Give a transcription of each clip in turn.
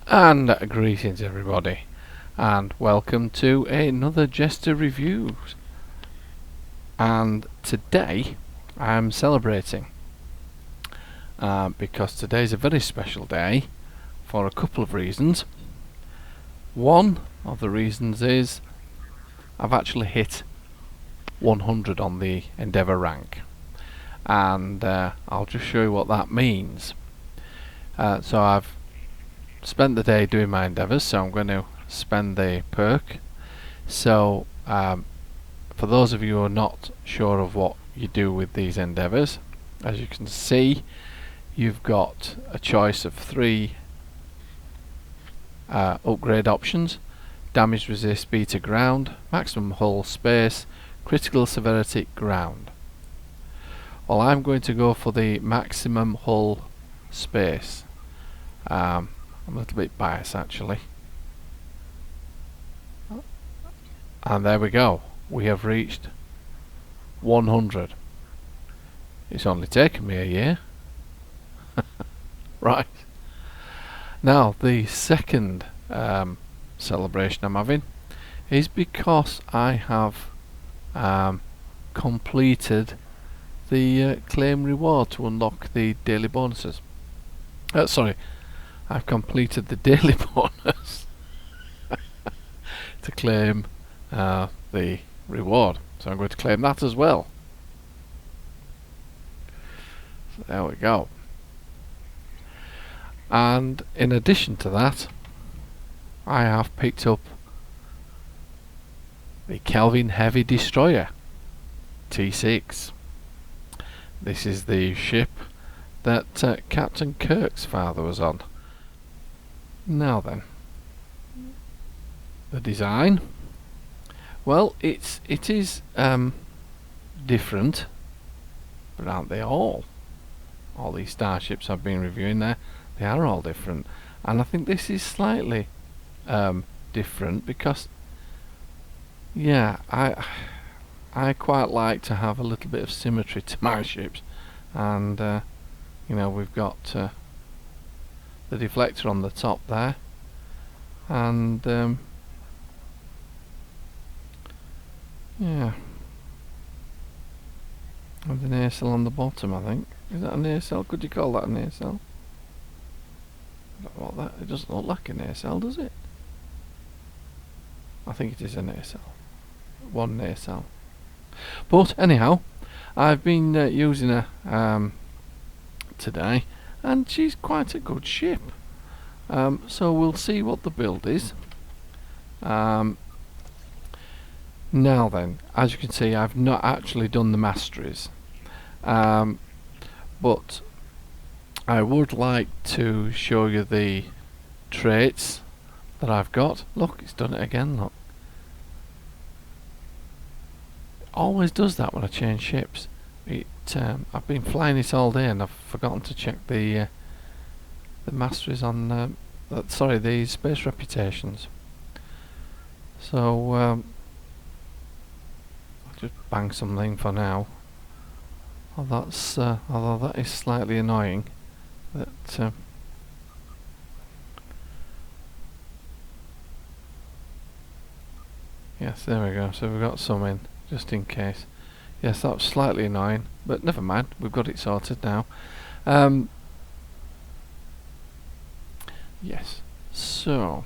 And greetings everybody, and welcome to another JeSter Reviews. And today I'm celebrating because today's a very special day for a couple of reasons. One of the reasons is I've actually hit 100 on the Endeavour rank, and I'll just show you what that means. So I've spent the day doing my endeavours, so I'm going to spend the perk. So for those of you who are not sure of what you do with these endeavours, as you can see, you've got a choice of 3 upgrade options: damage resist, beta ground, maximum hull space, critical severity ground. Well, I'm going to go for the maximum hull space. I'm a little bit biased actually. And there we go, we have reached 100. It's only taken me a year. Right, now the second celebration I'm having is because I have completed the claim reward to unlock the daily bonuses. Sorry, I've completed the daily bonus to claim the reward, so I'm going to claim that as well. So there we go. And in addition to that, I have picked up the Kelvin Heavy Destroyer T6. This is the ship that Captain Kirk's father was on. Now then, the design. Well, it is different, but aren't they all? All these starships I've been reviewing there, they are all different, and I think this is slightly different because, yeah, I quite like to have a little bit of symmetry to my ships, and you know, we've got the deflector on the top there, and yeah, and an aircell on the bottom. I think, is that an aircell? Could you call that an aircell? What that? It doesn't look like an aircell, does it? I think it is an aircell. One aircell. But anyhow, I've been using her today, and she's quite a good ship. So we'll see what the build is. Now then, as you can see, I've not actually done the masteries, but I would like to show you the traits that I've got. Look, it's done it again, look. It always does that when I change ships. I've been flying it all day and I've forgotten to check the masteries on sorry, the space reputations. So I'll just bang something for now. Well, that's although that is slightly annoying. That yes, there we go. So we've got some in just in case. Yes, that was slightly annoying, but never mind. We've got it sorted now. Yes. So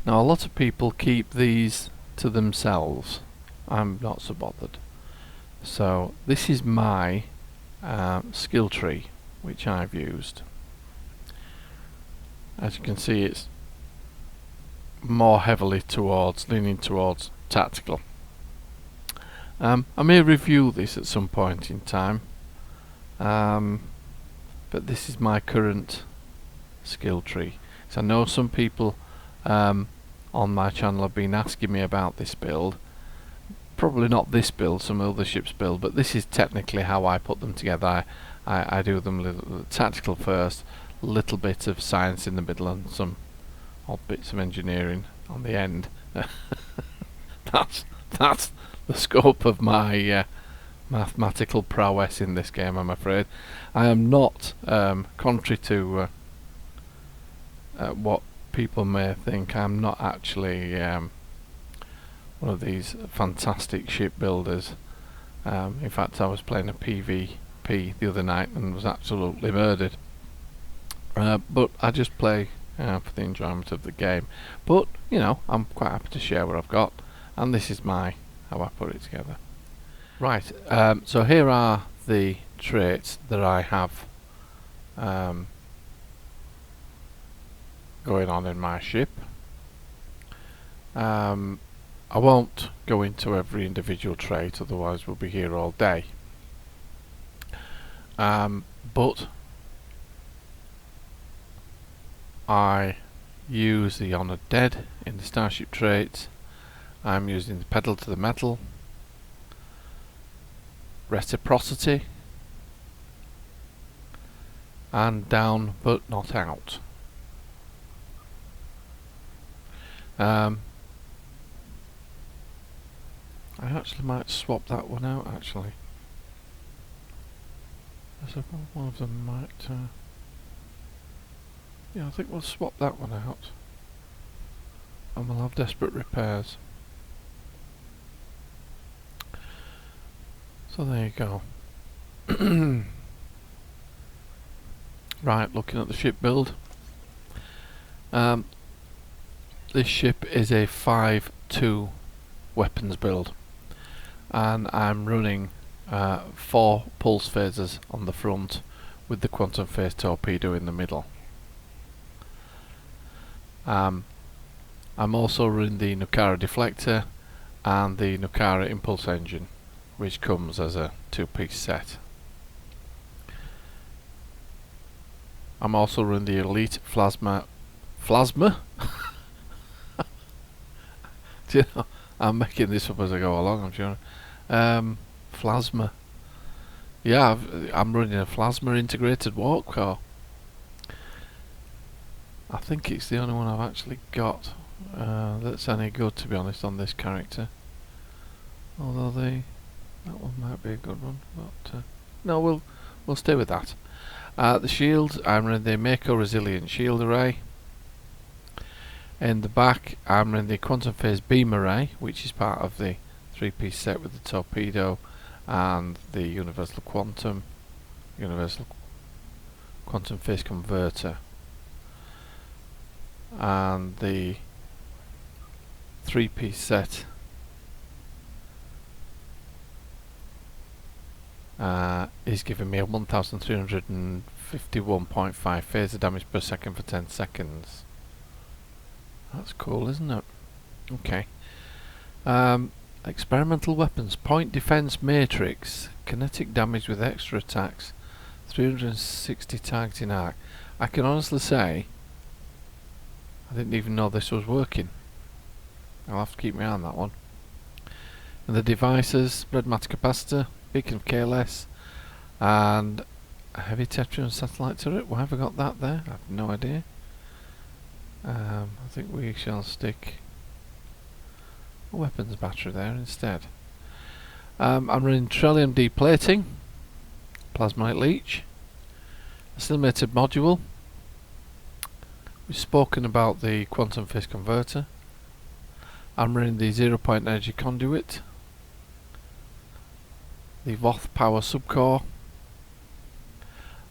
now a lot of people keep these to themselves. I'm not so bothered. So this is my skill tree, which I've used. As you can see, it's more heavily leaning towards tactical. I may review this at some point in time, but this is my current skill tree. So I know some people on my channel have been asking me about this build. Probably not this build, some other ships build, but this is technically how I put them together. I do them little tactical first, a little bit of science in the middle, and some odd bits of engineering on the end. That's the scope of my mathematical prowess in this game, I'm afraid. I am not, contrary to what people may think, I'm not actually one of these fantastic shipbuilders. In fact, I was playing a PvP the other night and was absolutely murdered. But I just play for the enjoyment of the game. But, you know, I'm quite happy to share what I've got, and this is how I put it together. Right, so here are the traits that I have going on in my ship. I won't go into every individual trait, otherwise we'll be here all day. But I use the Honoured Dead in the Starship traits. I'm using the Pedal to the Metal, Reciprocity, and Down but Not Out. I actually might swap that one out, actually. So one of them might... yeah, I think we'll swap that one out. And we'll have Desperate Repairs. So there you go. Right, looking at the ship build. This ship is a 5-2 weapons build, and I'm running 4 pulse phasers on the front with the quantum phase torpedo in the middle. I'm also running the Nukara deflector and the Nukara impulse engine, which comes as a 2-piece set. I'm also running the Elite Plasma. Do you know, I'm making this up as I go along, I'm sure. Plasma. Yeah, I'm running a Plasma integrated warp core. I think it's the only one I've actually got that's any good, to be honest, on this character. Although that one might be a good one, but no, we'll stay with that. The shields, I'm running the Mako Resilient Shield Array. In the back, I'm running the Quantum Phase Beam Array, which is part of the 3-piece set with the torpedo and the Universal Quantum Phase Converter. And the 3-piece set is giving me a 1351.5 phaser damage per second for 10 seconds. That's cool, isn't it? Okay. Experimental weapons. Point defense matrix. Kinetic damage with extra attacks. 360 targeting arc. I can honestly say I didn't even know this was working. I'll have to keep my eye on that one. And the devices. Red matter capacitor. Beacon of KLS. And a heavy Tetrion satellite turret. Why have I got that there? I have no idea. I think we shall stick a weapons battery there instead. I'm running Trellium deplating, Plasmite leech, a Silmated module. We've spoken about the quantum phase converter. I'm running the 0-point energy conduit, the Voth power subcore.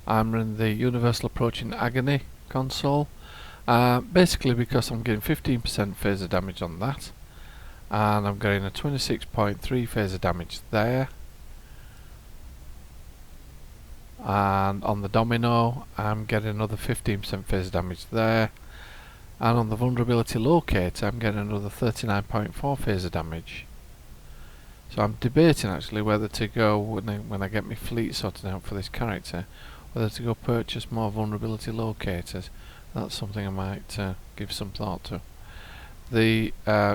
I'm running the Universal Approaching Agony console. Basically because I'm getting 15% phaser damage on that, and I'm getting a 26.3 phaser damage there, and on the Domino I'm getting another 15% phaser damage there, and on the Vulnerability Locator I'm getting another 39.4 phaser damage. So I'm debating actually whether to go, when I get my fleet sorted out for this character, whether to go purchase more Vulnerability Locators. That's something I might give some thought to. The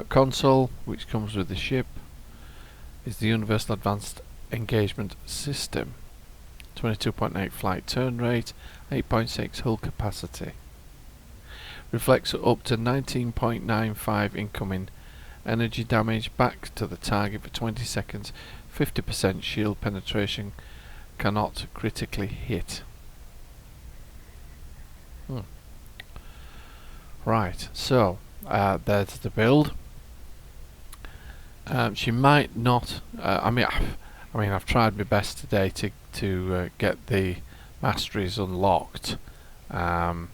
console, which comes with the ship, is the Universal Advanced Engagement System. 22.8 flight turn rate, 8.6 hull capacity. Reflects up to 19.95 incoming energy damage back to the target for 20 seconds. 50% shield penetration, cannot critically hit. Right, so there's the build. She might not. I mean, I've tried my best today to get the masteries unlocked, but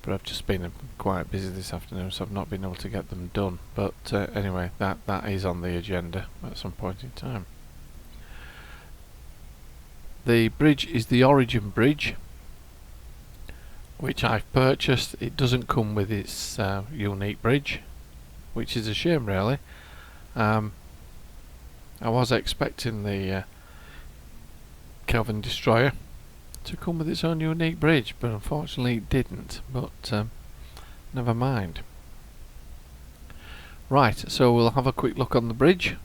I've just been quite busy this afternoon, so I've not been able to get them done. But anyway, that is on the agenda at some point in time. The bridge is the Origin bridge, which I've purchased. It doesn't come with its unique bridge, which is a shame, really. I was expecting the Kelvin destroyer to come with its own unique bridge, but unfortunately it didn't. But never mind. Right, so we'll have a quick look on the bridge.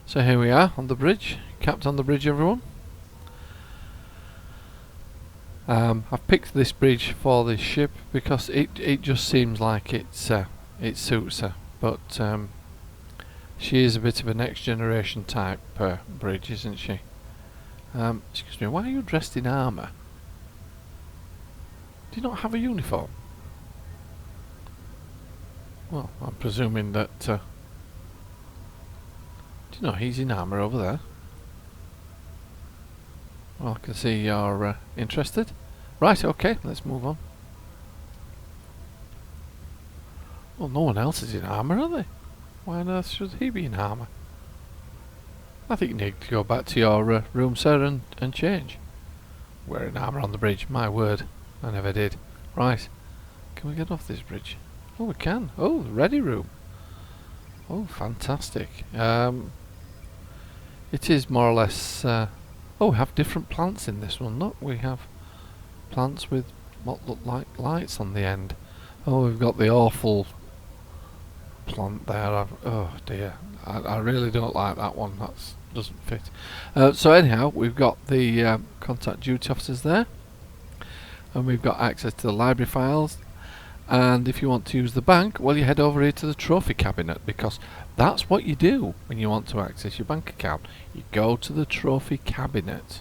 So here we are on the bridge, capped on the bridge, everyone. I've picked this bridge for this ship because it just seems like it suits her, but she is a bit of a next generation type bridge, isn't she? Excuse me, why are you dressed in armour? Do you not have a uniform? Well, I'm presuming that... do you know he's in armour over there? Well, I can see you're interested. Right, okay, let's move on. Well, no one else is in armour, are they? Why on earth should he be in armour? I think you need to go back to your room, sir, and change. Wearing armour on the bridge, my word. I never did. Right, can we get off this bridge? Oh, we can. Oh, the ready room. Oh, fantastic. It is more or less... oh, we have different plants in this one. Look, we have plants with what look like lights on the end. Oh, we've got the awful plant there. Oh dear, I really don't like that one. That doesn't fit. So anyhow, we've got the contact duty officers there, and we've got access to the library files. And if you want to use the bank, well, you head over here to the trophy cabinet, because that's what you do when you want to access your bank account. You go to the trophy cabinet,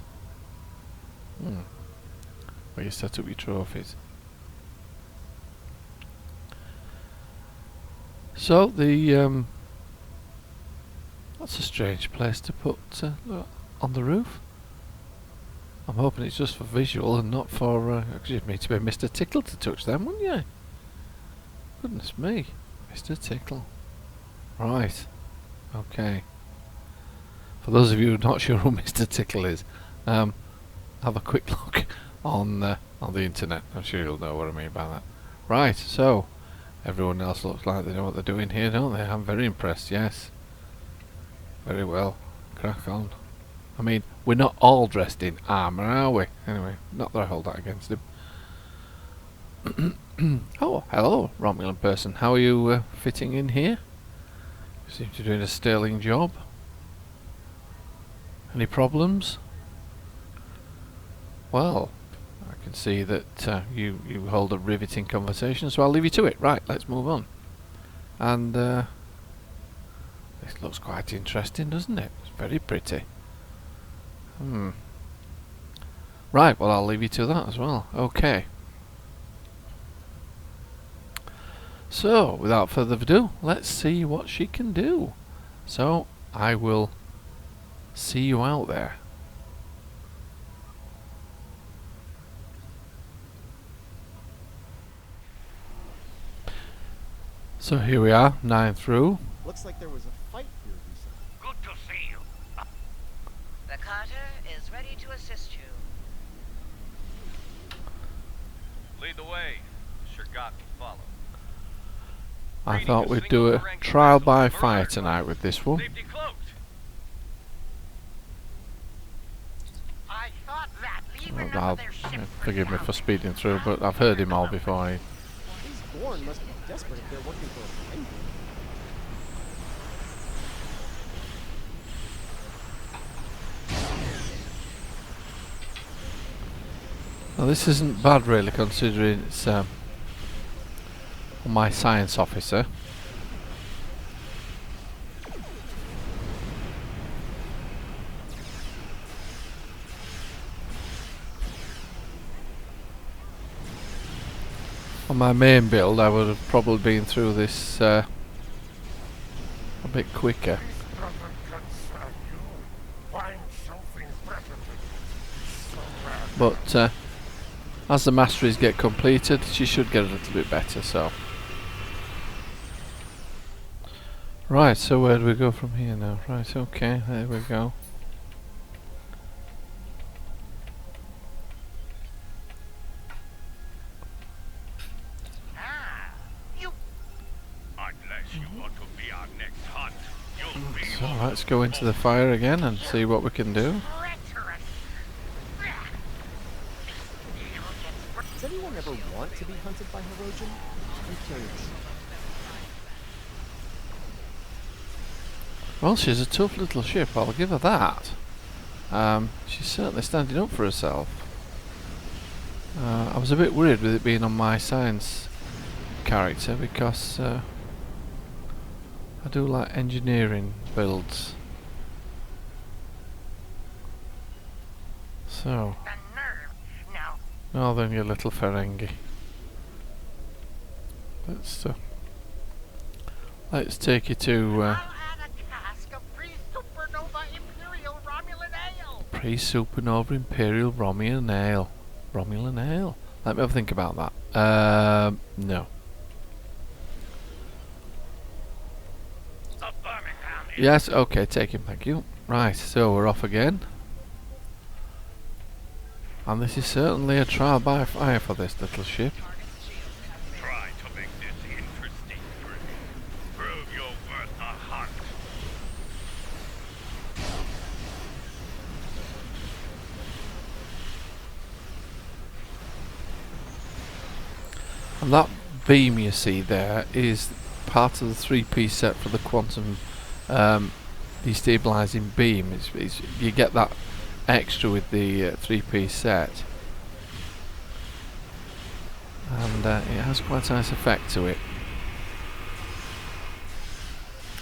where you set up your trophies. So the that's a strange place to put on the roof. I'm hoping it's just for visual and not for... you'd need to be Mr. Tickle to touch them, wouldn't you? Goodness me, Mr. Tickle. Right, okay. For those of you who are not sure who Mr. Tickle is, have a quick look on the internet. I'm sure you'll know what I mean by that. Right, so everyone else looks like they know what they're doing here, don't they? I'm very impressed, yes. Very well, crack on. I mean, we're not all dressed in armour, are we? Anyway, not that I hold that against him. Oh, hello, Romulan person. How are you fitting in here? You seem to be doing a sterling job. Any problems? Well, I can see that you hold a riveting conversation, so I'll leave you to it. Right, let's move on. And this looks quite interesting, doesn't it? It's very pretty. Right, well, I'll leave you to that as well. Okay. So, without further ado, let's see what she can do. So, I will see you out there. So here we are, 9 through. Looks like there was a fight here recently. Good to see you. The Carter is ready to assist you. Lead the way. Sure got me follow. I thought we'd do a trial by fire tonight with this one. Safety cloaked. I thought that Forgive me for speeding through, but I've heard him all before. These Gorn must be desperate if they're working for a friend. Now this isn't bad really, considering it's my science officer. On my main build, I would have probably been through this a bit quicker. But as the masteries get completed, she should get a little bit better. So, right. So where do we go from here now? Right. Okay. There we go. So let's go into the fire again and see what we can do. Does anyone ever want to be hunted by Herodian? I'm curious. Well, she's a tough little ship, I'll give her that. She's certainly standing up for herself. I was a bit worried with it being on my science character because I do like engineering builds. So, oh then you little Ferengi. Let's take you to pre-supernova Imperial Romulan Ale. Romulan Ale? Let me have a think about that. No. Yes, okay, take him, thank you. Right, so we're off again. And this is certainly a trial by fire for this little ship. Try to make this interesting for me. Prove you're worth a hunt. And that beam you see there is part of the 3-piece set for the quantum destabilizing beam. You get that extra with the 3-piece set, and it has quite a nice effect to it.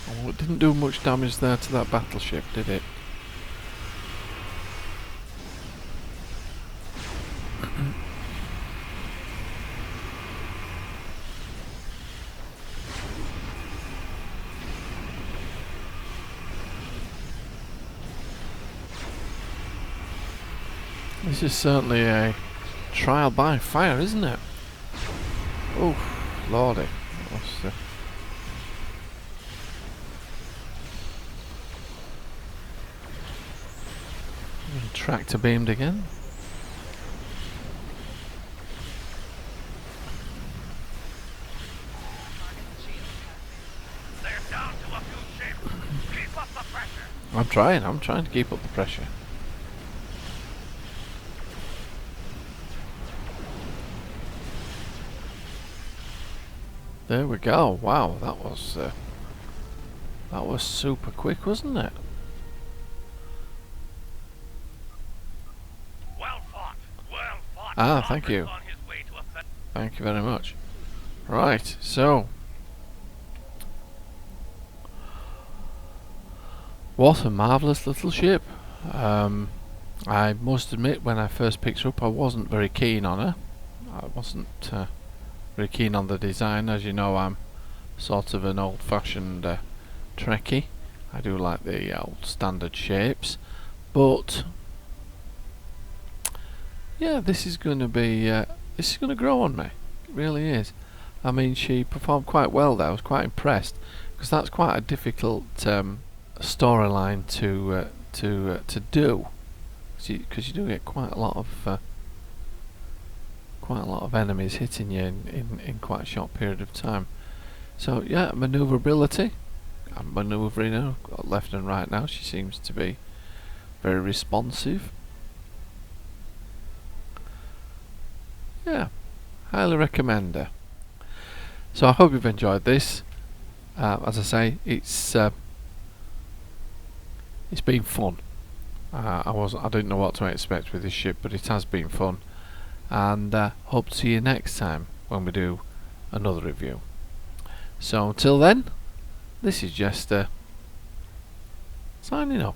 Oh, it didn't do much damage there to that battleship, did it? This is certainly a trial by fire, isn't it? Oh, lordy. Tractor beamed again. I'm trying to keep up the pressure. There we go. Wow, that was super quick, wasn't it? Well fought. Well fought. Ah, thank you. On his way to a Thank you very much. Right, so what a marvellous little ship. I must admit, when I first picked her up, I wasn't very keen on her. I wasn't very keen on the design. As you know, I'm sort of an old-fashioned Trekkie. I do like the old standard shapes, but yeah, this is going to grow on me. It really is. I mean, she performed quite well there. I was quite impressed because that's quite a difficult storyline to do, because you do get quite a lot of enemies hitting you in quite a short period of time. So yeah, maneuverability. I'm manoeuvring her left and right now. She seems to be very responsive. Yeah, highly recommend her. So I hope you've enjoyed this. As I say, it's been fun. I didn't know what to expect with this ship, but it has been fun. And hope to see you next time when we do another review. So until then, this is JeSter signing off.